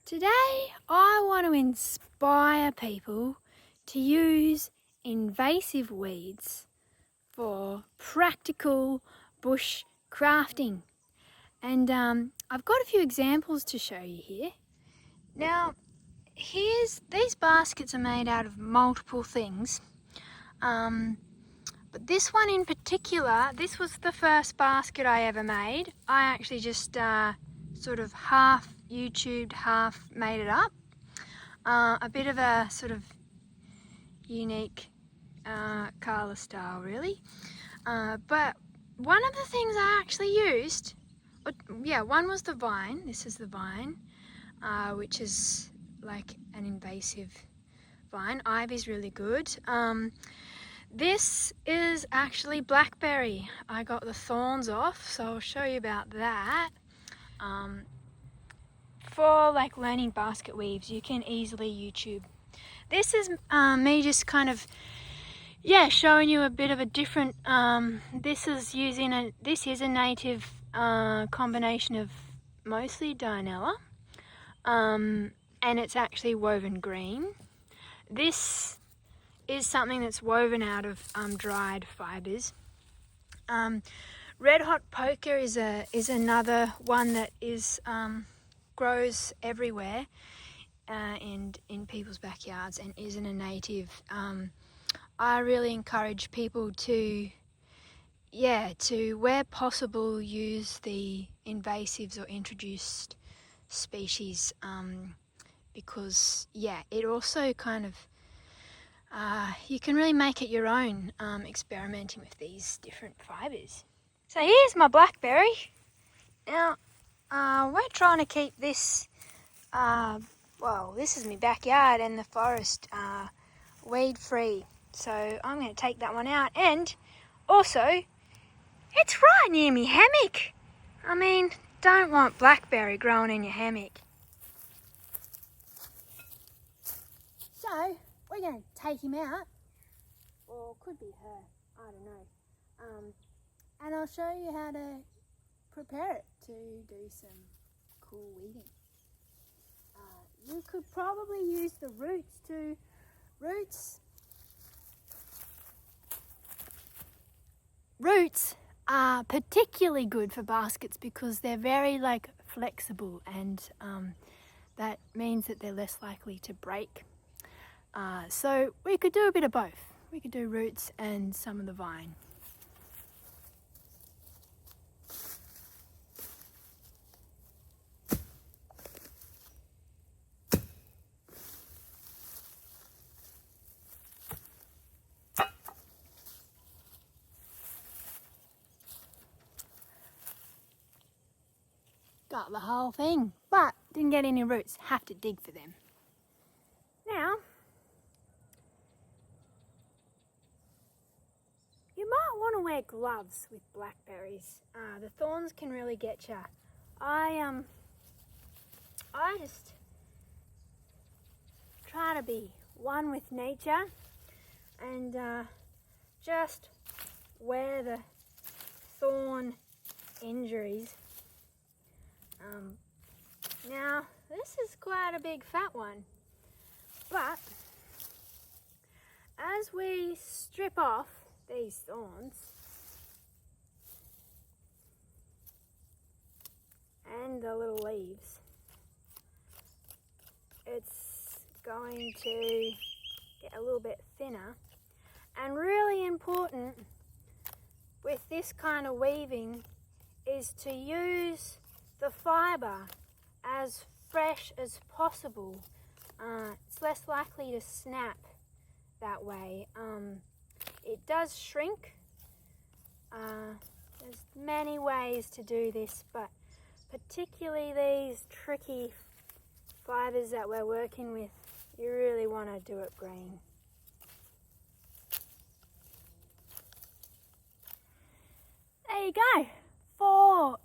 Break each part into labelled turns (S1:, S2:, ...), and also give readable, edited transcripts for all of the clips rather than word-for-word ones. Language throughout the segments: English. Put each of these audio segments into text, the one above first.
S1: Today I want to inspire people to use invasive weeds for practical bush crafting. And I've got a few examples to show you here. Now, these baskets are made out of multiple things. But this one in particular, this was the first basket I ever made. I actually just sort of half YouTubed, half made it up. A bit of a sort of unique colour style really. But one of the things I actually used, one was the vine. This is the vine, which is like an invasive vine. Ivy's really good. This is actually blackberry. I got the thorns off, so I'll show you about that. For like learning basket weaves, you can easily YouTube. This is me just kind of, showing you a bit of a different, this is a native combination of mostly Dianella, and it's actually woven green. This is something that's woven out of dried fibres. Red hot poker is another one that is grows everywhere and in people's backyards and isn't a native. I really encourage people to where possible use the invasives or introduced species, because it also kind of you can really make it your own, experimenting with these different fibres. So here's my blackberry. Now we're trying to keep this, this is my backyard and the forest, weed free. So I'm going to take that one out, and also it's right near me hammock. I mean, don't want blackberry growing in your hammock. So we're going to take him out, or could be her, I don't know. And I'll show you how to prepare it to do some cool weeding. You could probably use the roots too. Roots are particularly good for baskets because they're very flexible, and that means that they're less likely to break. So we could do a bit of both. We could do roots and some of the vine. Got the whole thing, but didn't get any roots. Have to dig for them. Now, you might want to wear gloves with blackberries. The thorns can really get you. I just try to be one with nature and just wear the thorn injuries. Now, this is quite a big fat one, but as we strip off these thorns and the little leaves, it's going to get a little bit thinner. And really important with this kind of weaving is to use the fibre as fresh as possible. It's less likely to snap that way. It does shrink. There's many ways to do this, but particularly these tricky fibres that we're working with, you really want to do it green. There you go.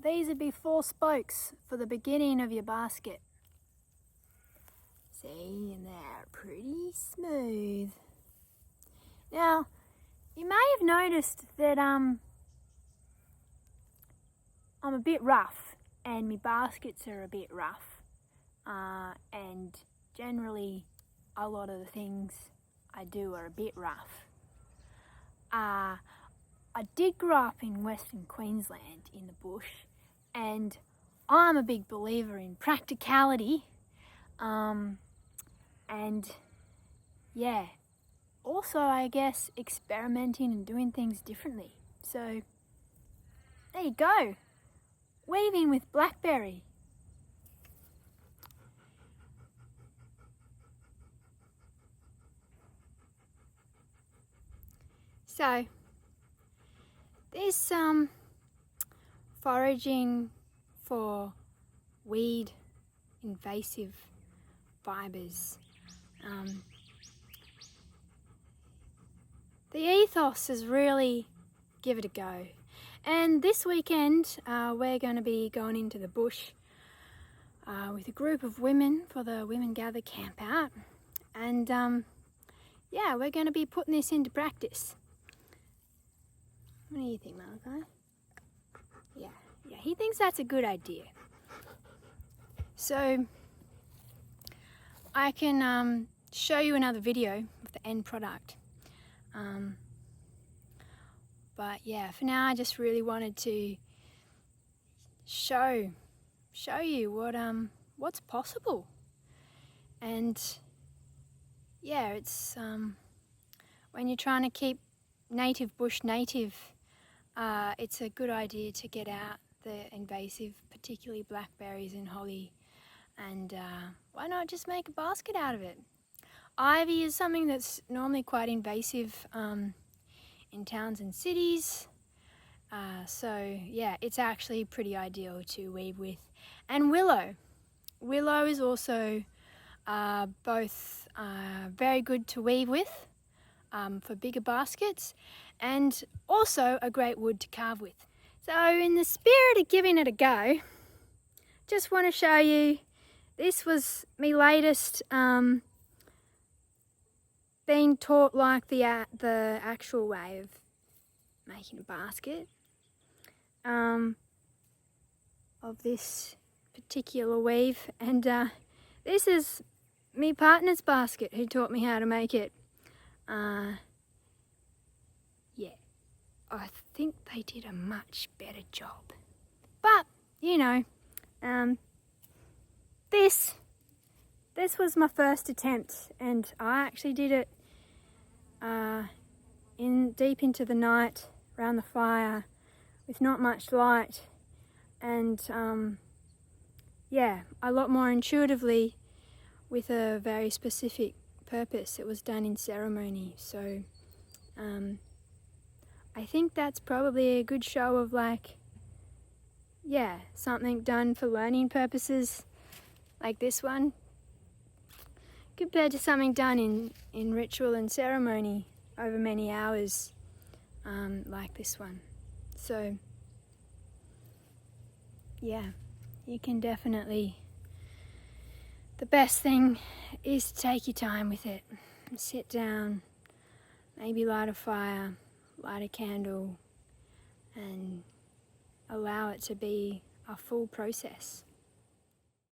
S1: These would be 4 spokes for the beginning of your basket. See, and they're pretty smooth. Now, you may have noticed that I'm a bit rough, and my baskets are a bit rough. and generally a lot of the things I do are a bit rough. I did grow up in Western Queensland in the bush, and I'm a big believer in practicality, and yeah, also I guess experimenting and doing things differently. So there you go, weaving with blackberry. So this foraging for weed invasive fibres. The ethos is really give it a go. And this weekend we're going to be going into the bush with a group of women for the Women Gather camp out. And yeah, we're going to be putting this into practice. What do you think, Malachi? Yeah, he thinks that's a good idea. So I can show you another video of the end product. But yeah, for now I just really wanted to show you what's possible. And yeah, it's when you're trying to keep bush native, it's a good idea to get out the invasive, particularly blackberries and holly, and why not just make a basket out of it? Ivy is something that's normally quite invasive in towns and cities, so yeah, it's actually pretty ideal to weave with. And willow is also both very good to weave with for bigger baskets, and also a great wood to carve with. So in the spirit of giving it a go, just want to show you, this was my latest being taught like the actual way of making a basket of this particular weave. And this is my partner's basket who taught me how to make it. Yeah, I think they did a much better job. But, you know, this was my first attempt, and I actually did it deep into the night around the fire with not much light, and yeah, a lot more intuitively with a very specific purpose. It was done in ceremony, so I think that's probably a good show of, like, yeah, something done for learning purposes like this one compared to something done in ritual and ceremony over many hours like this one. So yeah, you can definitely, the best thing is to take your time with it and sit down, maybe light a fire, light a candle, and allow it to be a full process.